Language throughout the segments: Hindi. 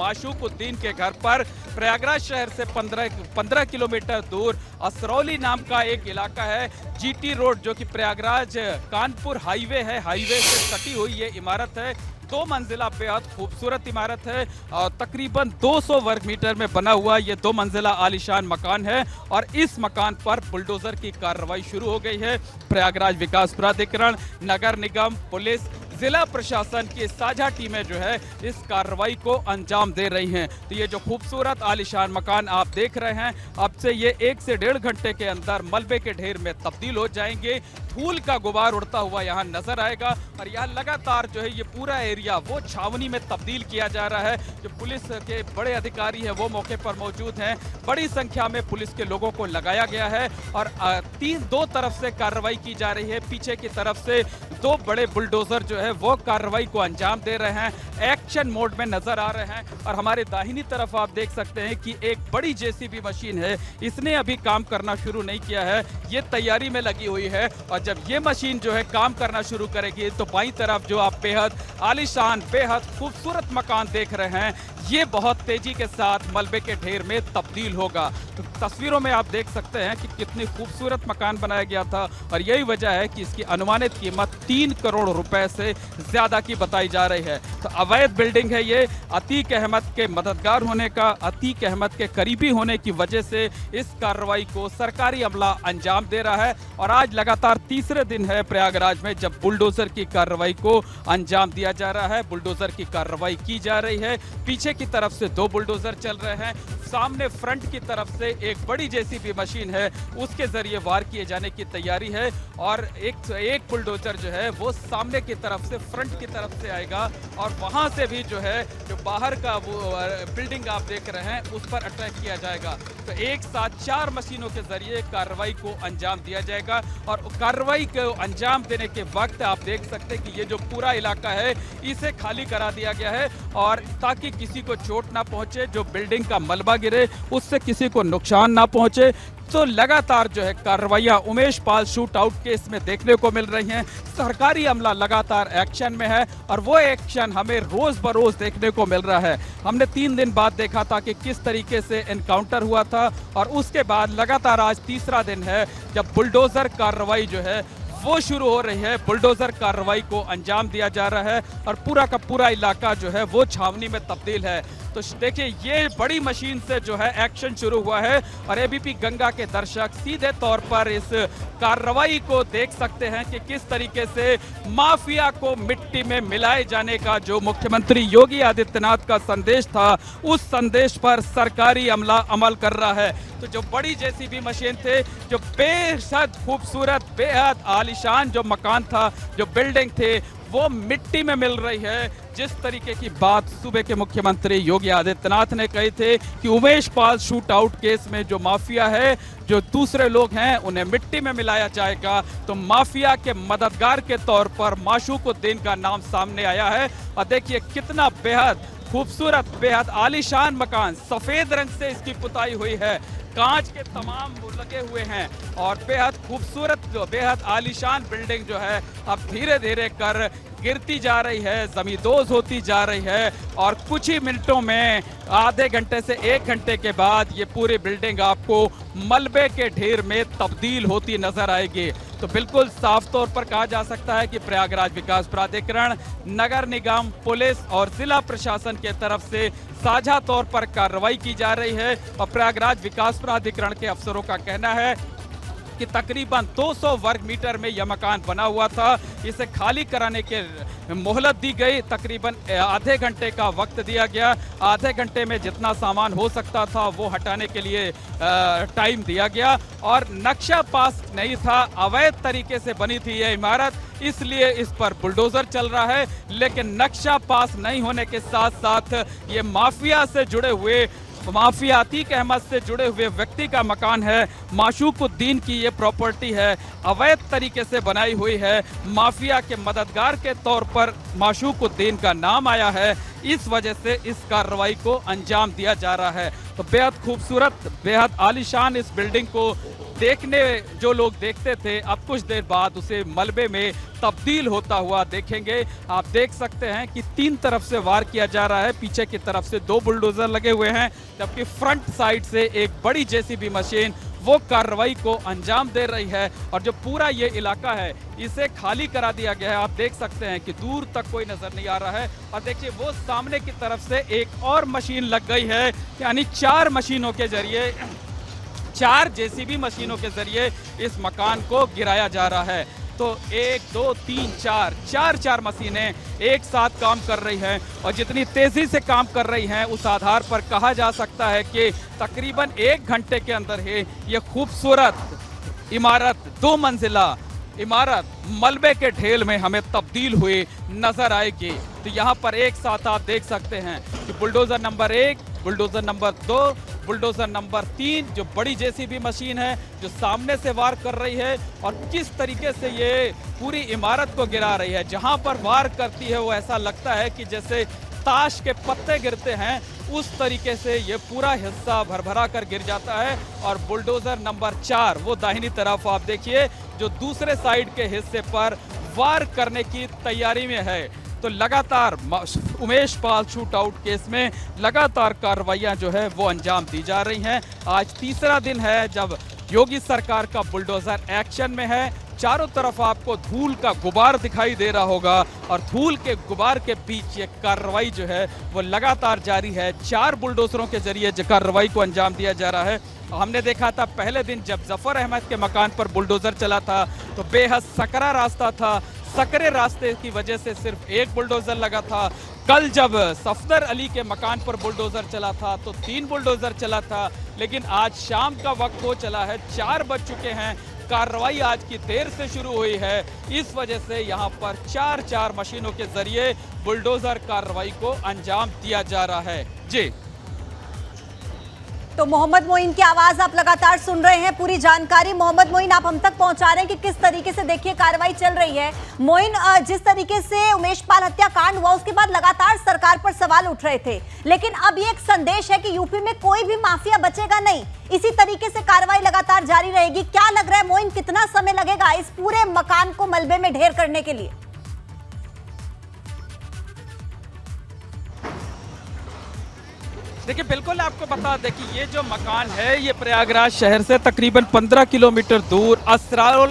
माशूकुद्दीन के घर पर प्रयागराज शहर से 15 किलोमीटर दूर असरौली नाम का एक इलाका है। जीटी रोड जो कि प्रयागराज कानपुर हाईवे है, हाईवे से सटी हुई ये इमारत है। 2 मंजिला बेहद खूबसूरत इमारत है और तकरीबन 200 वर्ग मीटर में बना हुआ ये 2 मंजिला आलीशान मकान है और इस मकान पर बुलडोजर की कार्रवाई शुरू हो गई है। प्रयागराज विकास प्राधिकरण, नगर निगम, पुलिस, जिला प्रशासन की साझा टीमें जो है इस कार्रवाई को अंजाम दे रही हैं। तो ये जो खूबसूरत आलीशान मकान आप देख रहे हैं, अब से ये 1 से 1.5 घंटे के अंदर मलबे के ढेर में तब्दील हो जाएंगे। धूल का गुबार उड़ता हुआ यहाँ नजर आएगा और यहाँ लगातार जो है ये पूरा एरिया वो छावनी में तब्दील किया जा रहा है। जो पुलिस के बड़े अधिकारी हैं वो मौके पर मौजूद हैं। बड़ी संख्या में पुलिस के लोगों को लगाया गया है और 2 तरफ से कार्रवाई की जा रही है। पीछे की तरफ से 2 बड़े बुलडोजर जो है वो कार्रवाई को अंजाम दे रहे हैं, एक्शन मोड में नजर आ रहे हैं। और हमारे दाहिनी तरफ आप देख सकते हैं कि एक बड़ी जेसीबी मशीन है, इसने अभी काम करना शुरू नहीं किया है, ये तैयारी में लगी हुई है। और जब ये मशीन जो है काम करना शुरू करेगी तो बाईं तरफ जो आप बेहद आलीशान, बेहद खूबसूरत मकान देख रहे हैं, ये बहुत तेजी के साथ मलबे के ढेर में तब्दील होगा। तो तस्वीरों में आप देख सकते हैं कि कितनी खूबसूरत मकान बनाया गया था और यही वजह है कि इसकी अनुमानित कीमत 3 करोड़ रुपए से ज्यादा की बताई जा रही है। तो अवैध बिल्डिंग है ये। अतीक अहमद के मददगार होने का, अतीक अहमद के करीबी होने की वजह से इस कार्रवाई को सरकारी अमला अंजाम दे रहा है और आज लगातार तीसरे दिन है प्रयागराज में जब बुलडोजर की कार्रवाई को अंजाम दिया जा रहा है। बुलडोजर की कार्रवाई की जा रही है। पीछे की तरफ से 2 बुलडोजर चल रहे हैं, सामने फ्रंट की तरफ से एक बड़ी जेसीबी मशीन है, उसके जरिए वार किए जाने की तैयारी है। और एक बुलडोजर जो है वो सामने की तरफ से, फ्रंट की तरफ से आएगा और वहां से भी जो है जो बाहर का वो बिल्डिंग आप देख रहे हैं उस पर अटैक किया जाएगा। तो एक साथ 4 मशीनों के जरिए कार्रवाई को अंजाम दिया जाएगा और कार्रवाई को अंजाम देने के वक्त आप देख सकते हैं कि ये जो पूरा इलाका है इसे खाली करा दिया गया है और ताकि किसी को चोट ना पहुंचे, जो बिल्डिंग का मलबा गिरे उससे किसी को नुकसान ना पहुंचे। तो लगातार जो है कार्रवाइयां Umesh Pal shoot out case में देखने को मिल रही हैं। सरकारी अमला लगातार एक्शन में है और वो एक्शन हमें रोज बरोज देखने को मिल रहा है। हमने 3 दिन बाद देखा था कि किस तरीके से एनकाउंटर हुआ था और उसके बाद लगातार आज तीसरा दिन है जब बुलडोजर कार्रवाई जो है वो शुरू हो रही है। बुलडोजर कार्रवाई को अंजाम दिया जा रहा है और पूरा का पूरा इलाका जो है वो छावनी में तब्दील है। तो देखिए ये बड़ी मशीन से जो है एक्शन शुरू हुआ है और एबीपी गंगा के दर्शक सीधे तौर पर इस कार्रवाई को देख सकते हैं कि किस तरीके से माफिया को मिट्टी में मिलाए जाने का जो मुख्यमंत्री योगी आदित्यनाथ का संदेश था, उस संदेश पर सरकारी अमला अमल कर रहा है। तो जो बड़ी जेसीबी मशीन थे, जो बेहद खूबसूरत, बेहद आलीशान जो मकान था, जो बिल्डिंग थे, वो मिट्टी में मिल रही है। जिस तरीके की बात सूबे के मुख्यमंत्री योगी आदित्यनाथ ने कही थे कि Umesh Pal shoot out case में जो माफिया है, जो दूसरे लोग हैं, उन्हें मिट्टी में मिलाया जाएगा। तो माफिया के मददगार के तौर पर माशूकुद्दीन का नाम सामने आया है और देखिए कितना बेहद खूबसूरत, बेहद आलीशान मकान, सफेद रंग से इसकी पुताई हुई है, कांच के तमाम लगे हुए हैं और बेहद खूबसूरत, बेहद आलीशान बिल्डिंग जो है अब धीरे धीरे कर गिरती जा रही है, जमींदोज होती जा रही है और कुछ ही मिनटों में, आधे घंटे से 1 घंटे के बाद ये पूरी बिल्डिंग आपको मलबे के ढेर में तब्दील होती नजर आएगी। तो बिल्कुल साफ तौर पर कहा जा सकता है कि प्रयागराज विकास प्राधिकरण, नगर निगम, पुलिस और जिला प्रशासन के तरफ से साझा तौर पर कार्रवाई की जा रही है और प्रयागराज विकास प्राधिकरण के अफसरों का कहना है कि तकरीबन 200 वर्ग मीटर में यह मकान बना हुआ था। इसे खाली कराने के मोहलत दी गई, तकरीबन आधे घंटे का वक्त दिया गया। आधे घंटे में जितना सामान हो सकता था वो हटाने के लिए टाइम दिया गया और नक्शा पास नहीं था, अवैध तरीके से बनी थी यह इमारत, इसलिए इस पर बुलडोजर चल रहा है। लेकिन नक्शा पास नहीं होने के साथ साथ ये माफिया से जुड़े हुए, माफिया अतीक अहमद से जुड़े हुए व्यक्ति का मकान है, माशूकुद्दीन की ये प्रॉपर्टी है, अवैध तरीके से बनाई हुई है। माफिया के मददगार के तौर पर माशूकुद्दीन का नाम आया है, इस वजह से इस कार्रवाई को अंजाम दिया जा रहा है। तो बेहद खूबसूरत, बेहद आलीशान इस बिल्डिंग को देखने जो लोग देखते थे अब कुछ देर बाद उसे मलबे में तब्दील होता हुआ देखेंगे। आप देख सकते हैं कि 3 तरफ से वार किया जा रहा है, पीछे की तरफ से 2 बुलडोजर लगे हुए हैं, जबकि फ्रंट साइड से एक बड़ी जेसीबी मशीन वो कार्रवाई को अंजाम दे रही है। और जो पूरा ये इलाका है इसे खाली करा दिया गया है। आप देख सकते हैं कि दूर तक कोई नजर नहीं आ रहा है। और देखिए वो सामने की तरफ से एक और मशीन लग गई है, यानी 4 मशीनों के जरिए 4 जेसीबी मशीनों के जरिए इस मकान को गिराया जा रहा है। तो 1 2 3 4 मशीनें एक साथ काम कर रही हैं और जितनी तेजी से काम कर रही हैं उस आधार पर कहा जा सकता है कि तकरीबन 1 घंटे के अंदर ही ये खूबसूरत इमारत 2 मंजिला इमारत मलबे के ढेल में हमें तब्दील हुई नजर आएगी। तो यहाँ पर एक साथ आप देख सकते हैं कि bulldozer number 1, bulldozer number 2, bulldozer number 3 जो बड़ी जेसीबी मशीन है जो सामने से वार कर रही है और किस तरीके से ये पूरी इमारत को गिरा रही है। जहां पर वार करती है वो ऐसा लगता है कि जैसे ताश के पत्ते गिरते हैं, उस तरीके से ये पूरा हिस्सा भरभरा कर गिर जाता है। और बुलडोजर नंबर 4 वो दाहिनी तरफ आप देखिए जो दूसरे साइड के हिस्से पर वार करने की तैयारी में है। तो लगातार Umesh Pal shoot out case में लगातार कार्रवाइयां जो है वो अंजाम दी जा रही हैं। आज तीसरा दिन है जब योगी सरकार का बुलडोजर एक्शन में है। चारों तरफ आपको धूल का गुबार दिखाई दे रहा होगा और धूल के गुबार के बीच ये कार्रवाई जो है वो लगातार जारी है। 4 बुलडोजरों के जरिए कार्रवाई को अंजाम दिया जा रहा है। हमने देखा था पहले दिन जब जफर अहमद के मकान पर बुलडोजर चला था तो बेहद सकरा रास्ता था, सकरे रास्ते की वजह से सिर्फ 1 बुलडोजर लगा था। कल जब सफदर अली के मकान पर बुलडोजर चला था तो 3 बुलडोजर चला था, लेकिन आज शाम का वक्त हो चला है, 4 बज चुके हैं। कार्रवाई आज की देर से शुरू हुई है, इस वजह से यहाँ पर 4 मशीनों के जरिए बुलडोजर कार्रवाई को अंजाम दिया जा रहा है। जी तो मोहम्मद मोइन की आवाज आप लगातार सुन रहे हैं। पूरी जानकारी मोहम्मद मोइन आप हम तक पहुंचा रहे हैं कि किस तरीके से देखिए कार्रवाई चल रही है। मोइन, जिस तरीके से उमेश पाल हत्याकांड हुआ उसके बाद लगातार सरकार पर सवाल उठ रहे थे, लेकिन अब ये एक संदेश है कि यूपी में कोई भी माफिया बचेगा नहीं, इसी तरीके से कार्रवाई लगातार जारी रहेगी। क्या लग रहा है मोइन, कितना समय लगेगा इस पूरे मकान को मलबे में ढेर करने के लिए? देखिए बिल्कुल आपको बता दें कि ये जो मकान है ये प्रयागराज शहर से तकरीबन 15 किलोमीटर दूर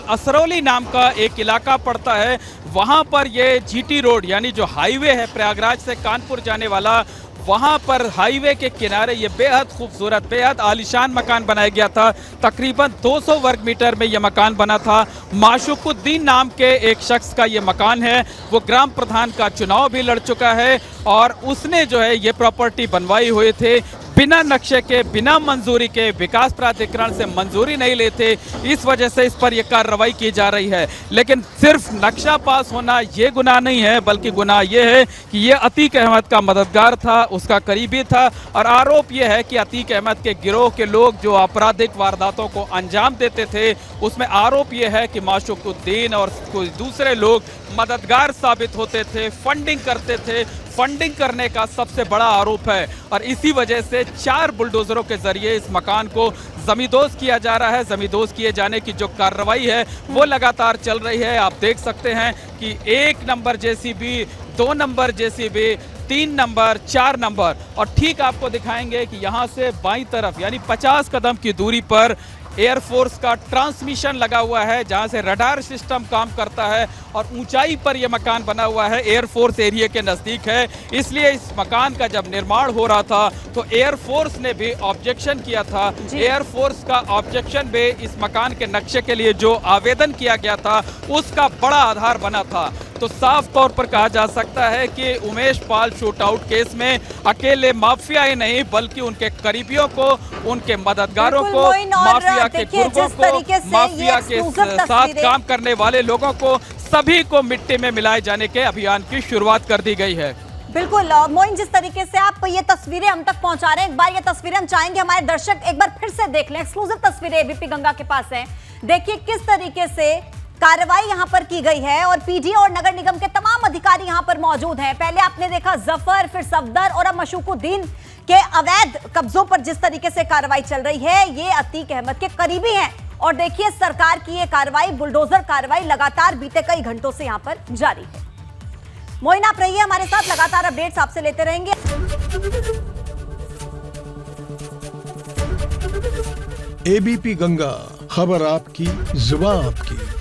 असरौली नाम का एक इलाका पड़ता है। वहां पर ये जीटी रोड यानी जो हाईवे है प्रयागराज से कानपुर जाने वाला, वहां पर हाईवे के किनारे ये बेहद खूबसूरत बेहद आलीशान मकान बनाया गया था। तकरीबन 200 वर्ग मीटर में ये मकान बना था। माशुकुद्दीन नाम के एक शख्स का ये मकान है, वो ग्राम प्रधान का चुनाव भी लड़ चुका है और उसने जो है ये प्रॉपर्टी बनवाई हुई थे बिना नक्शे के, बिना मंजूरी के, विकास प्राधिकरण से मंजूरी नहीं लेते, इस वजह से इस पर यह कार्रवाई की जा रही है। लेकिन सिर्फ नक्शा पास होना ये गुनाह नहीं है, बल्कि गुनाह यह है कि ये अतीक अहमद का मददगार था, उसका करीबी था। और आरोप यह है कि अतीक अहमद के गिरोह के लोग जो आपराधिक वारदातों को अंजाम देते थे, उसमें आरोप यह है कि माशुकुद्दीन और कोई दूसरे लोग मददगार साबित होते थे, फंडिंग करते थे। फंडिंग करने का सबसे बड़ा आरोप है और इसी वजह से 4 बुलडोजरों के जरिए इस मकान को जमींदोज किया जा रहा है। जमींदोज किए जाने की जो कार्रवाई है वो लगातार चल रही है। आप देख सकते हैं कि 1 number JCB, 2 number JCB, 3 number, 4 number, और ठीक आपको दिखाएंगे कि यहाँ से बाईं तरफ यानी 50 कदम की दूरी पर एयरफोर्स का ट्रांसमिशन लगा हुआ है, जहां से रडार सिस्टम काम करता है और ऊंचाई पर यह मकान बना हुआ है, एयरफोर्स एरिया के नजदीक है। इसलिए इस मकान का जब निर्माण हो रहा था तो एयरफोर्स ने भी ऑब्जेक्शन किया था। एयरफोर्स का ऑब्जेक्शन भी इस मकान के नक्शे के लिए जो आवेदन किया गया था उसका बड़ा आधार बना था। तो साफ तौर पर कहा जा सकता है कि उमेश पाल शूटआउट केस में अकेले माफिया ही नहीं बल्कि उनके करीबियों को, उनके मददगारों को, माफिया के गुर्गों को, माफिया के साथ काम करने वाले लोगों को, सभी को मिट्टी में मिलाए जाने के अभियान की शुरुआत कर दी गई है। बिल्कुल मोइन, जिस तरीके से आप ये तस्वीरें हम तक पहुंचा रहे हैं, एक बार ये तस्वीरें हम चाहेंगे हमारे दर्शक एक बार फिर से देख लें। एक्सक्लूसिव तस्वीरें एबीपी गंगा के पास हैं। देखिए किस तरीके से कार्रवाई यहां पर की गई है और पीडी और नगर निगम के तमाम अधिकारी यहां पर मौजूद हैं। पहले आपने देखा जफर, फिर सफदर और अब माशुकुद्दीन के अवैध कब्जों पर जिस तरीके से कार्रवाई चल रही है, ये अतीक अहमद के करीबी हैं और देखिए सरकार की ये कार्रवाई, बुलडोजर कार्रवाई लगातार बीते कई घंटों से यहां पर जारी है। मोइन, आप रहिए हमारे साथ, लगातार अपडेट्स आपसे लेते रहेंगे। एबीपी गंगा, खबर आपकी, जुबान आपकी।